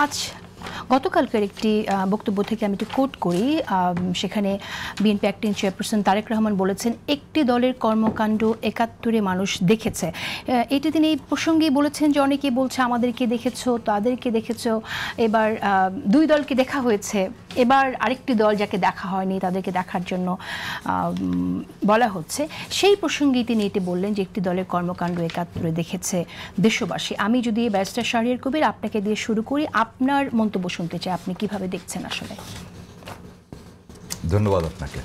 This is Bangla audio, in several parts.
আজ গতকালকের একটি বক্তব্য থেকে আমি একটু কোট করি। সেখানে BNP acting chairperson Tarique Rahman বলেছেন, একটি দলের কর্মকাণ্ড ৭১-এ মানুষ দেখেছে। এটি তিনি এই প্রসঙ্গেই বলেছেন যে অনেকে বলছে আমাদেরকে দেখেছো, তাদেরকে দেখেছো, এবার দুই দলকে দেখা হয়েছে, এবার আরেকটি দল যাকে দেখা হয়নি তাদেরকে দেখার জন্য বলা হচ্ছে। সেই প্রসঙ্গেই তিনি এটি বললেন যে একটি দলের কর্মকাণ্ড ৭১-এ দেখেছে দেশবাসী। আমি যদি ব্যারিস্টার শাহরিয়ার কবির আপনাকে দিয়ে শুরু করি, আপনার মন্তব্য শুনতে চাই, আপনি কিভাবে দেখছেন আসলে? ধন্যবাদ আপনাকে।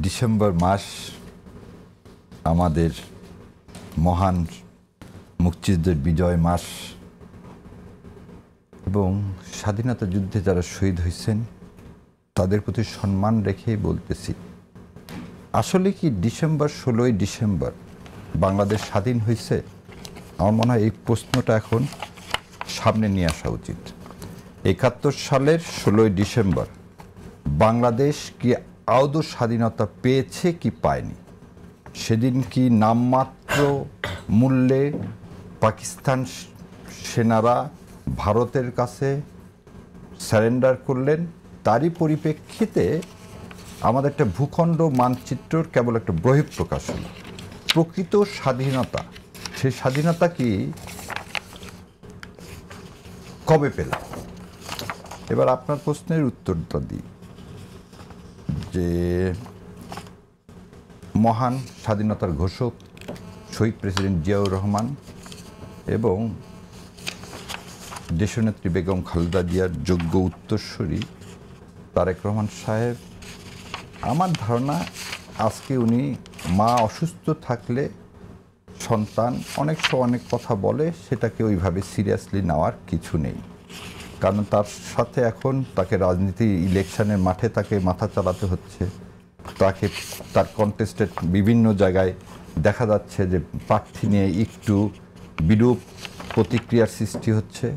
ডিসেম্বর মাস আমাদের মহান মুক্তিযুদ্ধের বিজয় মাস এবং স্বাধীনতা যুদ্ধে যারা শহীদ হয়েছেন তাদের প্রতি সম্মান রেখেই বলতেছি, আসলে কি ডিসেম্বর ১৬ই ডিসেম্বর বাংলাদেশ স্বাধীন হয়েছে? আমার মনে হয় এই প্রশ্নটা এখন সামনে নিয়ে আসা উচিত। ৭১ সালের ১৬ই ডিসেম্বর বাংলাদেশ কি আদৌ স্বাধীনতা পেয়েছে কি পায়নি? সেদিন কি নামমাত্র মূল্যে পাকিস্তান সেনারা ভারতের কাছে সারেন্ডার করলেন? তারই পরিপ্রেক্ষিতে আমাদের একটা ভূখণ্ড মানচিত্রর কেবল একটা বহিঃপ্রকাশ হল। প্রকৃত স্বাধীনতা, সেই স্বাধীনতা কি কবে পেল? এবার আপনার প্রশ্নের উত্তরটা দিই যে মহান স্বাধীনতার ঘোষক শহীদ প্রেসিডেন্ট জিয়াউর রহমান এবং দেশনেত্রী বেগম খালেদা জিয়ার যোগ্য উত্তরসূরি তারেক রহমান সাহেব, আমার ধারণা আজকে উনি মা অসুস্থ থাকলে সন্তান অনেক সময় অনেক কথা বলে, সেটাকে ওইভাবে সিরিয়াসলি নেওয়ার কিছু নেই। কারণ তার সাথে এখন তাকে রাজনীতি ইলেকশনের মাঠে তাকে মাথা চালাতে হচ্ছে, তাকে তার কন্টেস্টেড বিভিন্ন জায়গায় দেখা যাচ্ছে যে প্রার্থী নিয়ে একটু বিরূপ প্রতিক্রিয়ার সৃষ্টি হচ্ছে।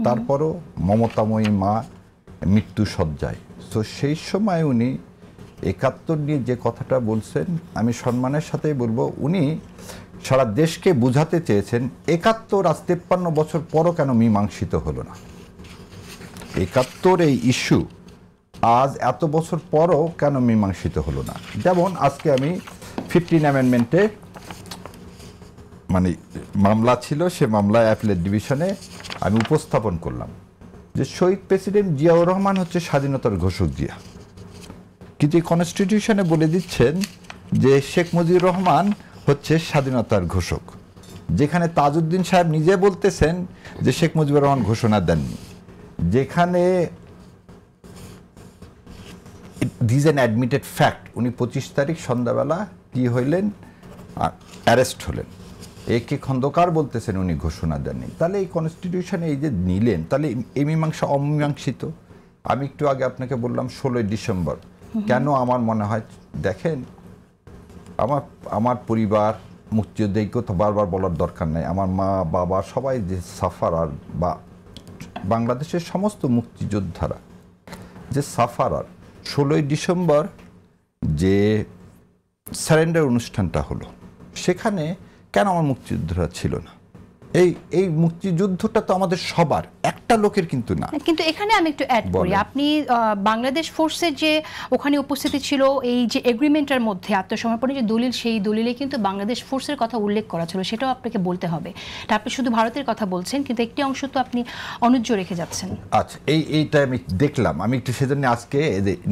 তারপরও মমতাময়ী মা মৃত্যু শয্যায়। তো সেই সময় উনি ৭১ নিয়ে যে কথাটা বলছেন, আমি সম্মানের সাথেই বলবো, উনি সারা দেশকে বোঝাতে চেয়েছেন ৭১ আজ ৫৩ বছর পরও কেন মীমাংসিত হলো না। ৭১ এই ইস্যু আজ এত বছর পরও কেন মীমাংসিত হলো না। যেমন আজকে আমি 15 অ্যামেন্ডমেন্টে মানে মামলা ছিল, সে মামলায় অ্যাপিলেট ডিভিশনে আমি উপস্থাপন করলাম যে শহীদ প্রেসিডেন্ট জিয়াউর রহমান হচ্ছে স্বাধীনতার ঘোষক জিয়া, কিন্তু এই কনস্টিটিউশনে বলে দিচ্ছেন যে শেখ মুজিবুর রহমান হচ্ছে স্বাধীনতার ঘোষক, যেখানে তাজউদ্দিন সাহেব নিজে বলতেছেন যে শেখ মুজিবুর রহমান ঘোষণা দেননি, যেখানে দিস অ্যান অ্যাডমিটেড ফ্যাক্ট। উনি ২৫ তারিখ সন্ধ্যাবেলা কি হইলেন, অ্যারেস্ট হলেন। একে খন্দকার বলতেছেন উনি ঘোষণা দেননি। তাহলে এই কনস্টিটিউশনে এই যে নিলেন, তাহলে এই মীমাংসা অমীমাংসিত। আমি একটু আগে আপনাকে বললাম ১৬ই ডিসেম্বর কেন আমার মনে হয়, দেখেন আমার পরিবার মুক্তিযুদ্ধে, এই কথা বারবার বলার দরকার নাই, আমার মা বাবা সবাই যে সাফারার, বা বাংলাদেশের সমস্ত মুক্তিযোদ্ধারা যে সাফারার, ১৬ই ডিসেম্বর যে সারেন্ডার অনুষ্ঠানটা হলো সেখানে কেন আমার মুক্তিযোদ্ধারা ছিল না? এই মুক্তিযুদ্ধটা তো আমাদের সবার, একটা লোকের কিন্তু না। কিন্তু এখানে আমি একটু অ্যাড করি, আপনি বাংলাদেশ ফোর্সের যে ওখানে উপস্থিতি ছিল, এই যে এগ্রিমেন্টের মধ্যে আত্মসমর্পণের যে দলিল, সেই দলিলে কিন্তু বাংলাদেশ ফোর্সের কথা উল্লেখ করা ছিল, সেটাও আপনাকে বলতে হবে। তা আপনি শুধু ভারতের কথা বলছেন, কিন্তু একটি অংশ তো আপনি অনুজ্জ রেখে যাচ্ছেন। আচ্ছা, এইটা আমি দেখলাম, আমি একটু সেজন্য আজকে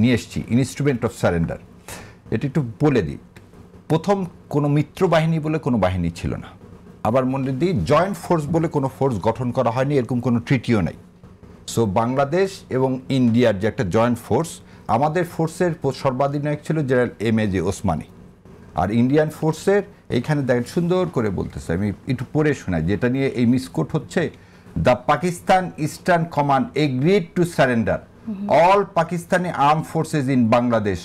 নিয়ে এসেছি ইনস্ট্রুমেন্ট অফ সারেন্ডার। এটা একটু বলে দিই, প্রথম কোনো মিত্র বাহিনী বলে কোনো বাহিনী ছিল না। আবার মনে দিই জয়েন্ট ফোর্স বলে কোনো ফোর্স গঠন করা হয়নি, এরকম কোনো ট্রিটিও নেই। সো বাংলাদেশ এবং ইন্ডিয়ার যে একটা জয়েন্ট ফোর্স, আমাদের ফোর্সের সর্বাধিনায়ক ছিল জেনারেল MAJ ওসমানী, আর ইন্ডিয়ান ফোর্সের এইখানে দেখেন সুন্দর করে বলতেছে, আমি একটু পড়ে শোনাই যেটা নিয়ে এই মিসকোট হচ্ছে। The Pakistan eastern command agreed to surrender all Pakistani arm forces in Bangladesh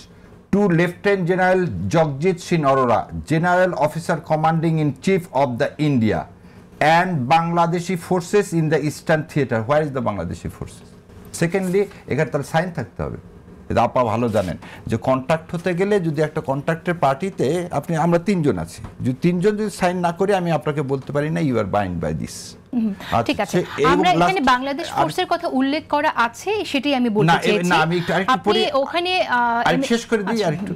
to Lieutenant General Jagjit Singh Arora, General Officer Commanding in Chief of the India, and Bangladeshi forces in the Eastern Theater. Where is the Bangladeshi forces? Secondly, এখানে তার সাইন থাকতে হবে এটা আপা ভালো জানেন যে কন্ট্রাক্ট হতে গেলে যদি একটা কন্ট্রাক্টের পার্টিতে আমরা 3 জন আছি, যদি 3 জন যদি সাইন না করি আমি আপনাকে বলতে পারি না you are bind by this. ঠিক আছে, আমরা এখানে বাংলাদেশ ফোর্সের কথা উল্লেখ করা আছে, সেটাই আমি বলতে চাইছি। না আমি আপনি ওখানে শেষ করে দিই আরেকটু।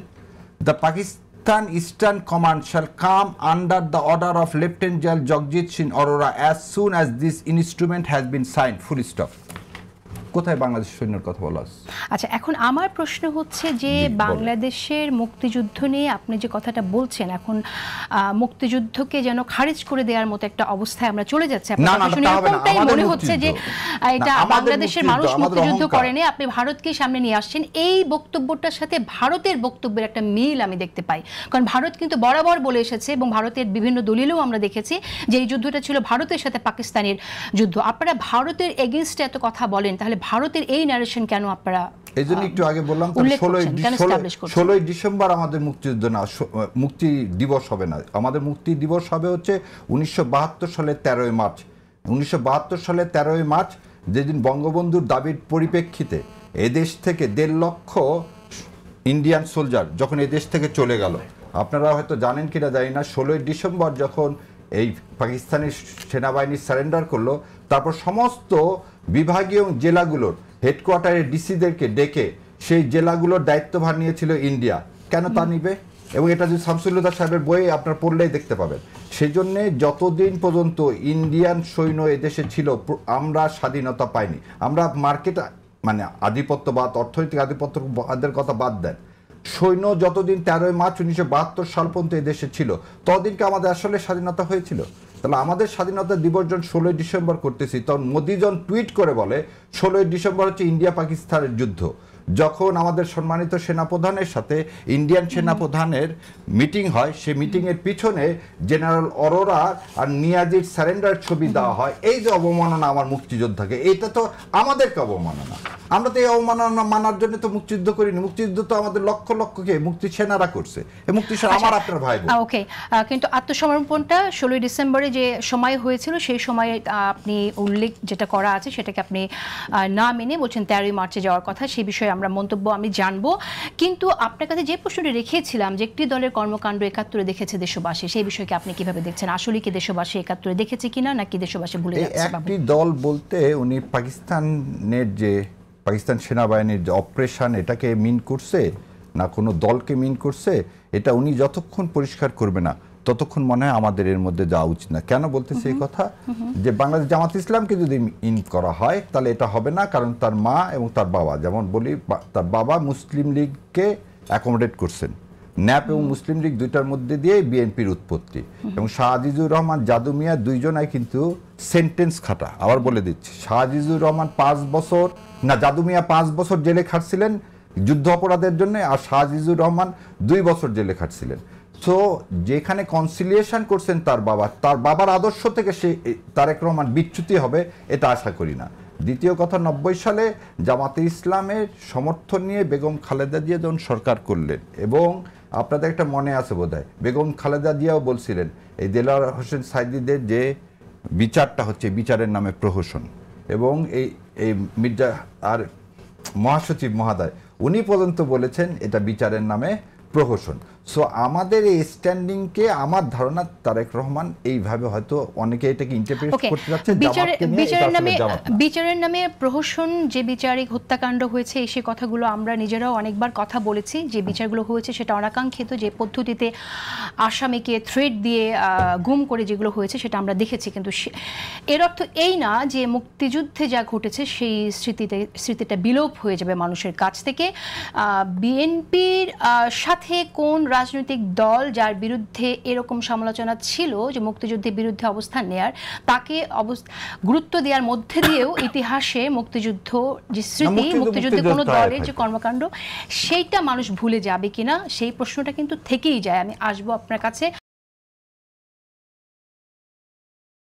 The Pakistan Eastern Command shall come under the order of Lieutenant General Jagjit Singh Arora as soon as this instrument has been signed. Full stop. কোথায় বাংলাদেশ সৈন্যের কথা বলা আছে? আচ্ছা, এখন আমার প্রশ্ন হচ্ছে যে বাংলাদেশের মুক্তিযুদ্ধ নিয়ে আপনি যে কথাটা বলছেন, এখন মুক্তিযুদ্ধকে যেন খারিজ করে দেওয়ার মতো একটা অবস্থায় আমরা চলে যাচ্ছি। এরকমটাই মনে হচ্ছে যে এটা বাংলাদেশের মানুষ মুক্তিযুদ্ধ করেনি, আপনি ভারতকে সামনে নিয়ে আসছেন। এই বক্তব্যটার সাথে ভারতের বক্তব্যের একটা মিল আমি দেখতে পাই, কারণ ভারত কিন্তু বরাবর বলে এসেছে এবং ভারতের বিভিন্ন দলিলেও আমরা দেখেছি যে এই যুদ্ধটা ছিল ভারতের সাথে পাকিস্তানের যুদ্ধ। আপনারা ভারতের এগেইনস্টে এত কথা বলেন, তাহলে ভারতের এই ন্যারেশন কেন আপনারা? এই জন্য একটু আগে বললাম 16ই ডিসেম্বর আমাদের মুক্তিযুদ্ধ না, মুক্তি দিবস হবে না, আমাদের মুক্তি দিবস হবে হচ্ছে 1972 সালের 13ই মার্চ। 1972 সালের 13ই মার্চ, যেদিন বঙ্গবন্ধুর দাবির পরিপ্রেক্ষিতে এদেশ থেকে 1.5 লক্ষ ইন্ডিয়ান সোলজার যখন এদেশ থেকে চলে গেল। আপনারা হয়তো জানেন কিনা জানি না, 16ই ডিসেম্বর যখন এই পাকিস্তানি সেনাবাহিনী সারেন্ডার করলো, তারপর সমস্ত বিভাগীয় জেলাগুলোর হেডকোয়ার্টারের ডিসিদেরকে ডেকে সেই জেলাগুলোর দায়িত্বভার নিয়েছিল ইন্ডিয়া। কেন তা নিবে? এবং এটা যদি শামসুল্লাহ সাহেবের বইয়ে আপনার পড়লেই দেখতে পাবেন। সেই জন্যে যতদিন পর্যন্ত ইন্ডিয়ান সৈন্য এদেশে ছিল আমরা স্বাধীনতা পাইনি। আমরা মার্কেট মানে আধিপত্যবাদ, অর্থনৈতিক আধিপত্যবাদের কথা বাদ দেন, সৈন্য যতদিন 13ই মার্চ 1972 সাল পর্যন্ত এদেশে ছিল ততদিনকে আমাদের আসলে স্বাধীনতা হয়েছিল। তাহলে আমাদের স্বাধীনতা দিবস যখন 16ই ডিসেম্বর করতেছি, তখন মোদি যখন টুইট করে বলে 16ই ডিসেম্বর হচ্ছে ইন্ডিয়া পাকিস্তানের যুদ্ধ, যখন আমাদের সম্মানিত সেনাপ্রধানের সাথে ইন্ডিয়ান সেনাপ্রধানের মিটিং হয়, সেই মিটিংয়ের পিছনে জেনারেল অরোরা আর নিয়াজির সারেন্ডার ছবি দেওয়া হয়, এই যে অবমাননা আমার মুক্তিযোদ্ধাকে, এটা তো আমাদেরকে অবমাননা। আমরা তো এই অবমাননা মানার জন্য তো মুক্তিযুদ্ধ করিনি, মুক্তিযুদ্ধ তো আমাদের লক্ষ লক্ষকে মুক্তি সেনারা করছে। এই মুক্তি সেনা আমার আপনার ভাই বোন। ওকে, কিন্তু আত্মসমর্পণটা 16ই ডিসেম্বরে যে সময় হয়েছিল সেই সময়ে আপনি উল্লেখ যেটা করা আছে সেটাকে আপনি না মেনে বলছেন 13ই মার্চে যাওয়ার কথা, সেই বিষয়ে আমরা মন্তব্য আমি জানবো। কিন্তু আপনার কাছে যে প্রশ্নটি রেখেছিলাম যে একটি দলের কর্মকাণ্ড 71-এ দেখেছে দেশবাসী, সেই বিষয়কে আপনি কিভাবে দেখছেন? আসলে কি দেশবাসী 71-এ দেখেছে কিনা, নাকি দেশবাসী ভুলে যাচ্ছে? একটি দল বলতে উনি পাকিস্তানের যে পাকিস্তান সেনাবাহিনীর যে অপারেশন, এটাকে মিন করছে না কোনো দলকে মিন করছে, এটা উনি যতক্ষণ পরিষ্কার করবে না ততক্ষণ মনে হয় আমাদের এর মধ্যে যাওয়া উচিত না। কেন বলতেছে এই কথা? যে বাংলাদেশ জামাত ইসলামকে যদি ইন করা হয় তাহলে এটা হবে না, কারণ তার মা এবং তার বাবা, যেমন বলি তার বাবা মুসলিম লীগকে অ্যাকোমোডেট করছেন, ন্যাপ এবং মুসলিম লীগ দুইটার মধ্যে দিয়ে বিএনপির উৎপত্তি, এবং শাহ আজিজুর রহমান, জাদু মিয়া দুইজনাই কিন্তু সেন্টেন্স খাটা। আবার বলে দিচ্ছি, শাহ আজিজুর রহমান 5 বছর না, জাদু মিয়া 5 বছর জেলে খাটছিলেন যুদ্ধ অপরাধের জন্য, আর শাহ আজিজুর রহমান 2 বছর জেলে খাটছিলেন। সো যেখানে কনসিলিয়েশন করছেন তার বাবার আদর্শ থেকে সে তারেক রহমান বিচ্যুতি হবে এটা আশা করি না। দ্বিতীয় কথা, 90 সালে জামাতে ইসলামের সমর্থন নিয়ে বেগম খালেদা জিয়া যখন সরকার করলেন, এবং আপনাদের একটা মনে আছে বোধহয় বেগম খালেদা জিয়াও বলছিলেন এই দেলোয়ার হোসেন সাইদিদের যে বিচারটা হচ্ছে বিচারের নামে প্রহসন, এবং এই মির্জা আর মহাসচিব মহাদয় উনি পর্যন্ত বলেছেন এটা বিচারের নামে প্রহসন। সো আমাদের এই স্ট্যান্ডিংকে আমার ধারণা তারেক রহমান এইভাবে হয়তো অনেকে এটাকে ইন্টারপ্রেট করতে যাচ্ছে বিচারের নামে প্রহসন। যে বিচারিক হত্যাকাণ্ড হয়েছে সেই কথাগুলো আমরা নিজেরাও অনেকবার কথা বলেছি, যে বিচারগুলো হয়েছে সেটা অনাকাঙ্ক্ষিত, যে পদ্ধতিতে আসামিকে থ্রেট দিয়ে গুম করে যেগুলো হয়েছে সেটা আমরা দেখেছি। কিন্তু এর অর্থ এই না যে মুক্তিযুদ্ধে যা ঘটেছে সেই স্মৃতিটা বিলোপ হয়ে যাবে মানুষের কাছ থেকে। বিএনপির সাথে কোন রাজনৈতিক দল যার বিরুদ্ধে এরকম সমালোচনা ছিল যে মুক্তিযুদ্ধের বিরুদ্ধে অবস্থান নেয়ার, তাকে গুরুত্ব দেওয়ার মধ্যে দিয়েও ইতিহাসে মুক্তিযুদ্ধ যে স্মৃতি, মুক্তিযুদ্ধে কোনো দলের যে কর্মকাণ্ড, সেইটা মানুষ ভুলে যাবে কিনা সেই প্রশ্নটা কিন্তু থেকেই যায়। আমি আসবো আপনার কাছে।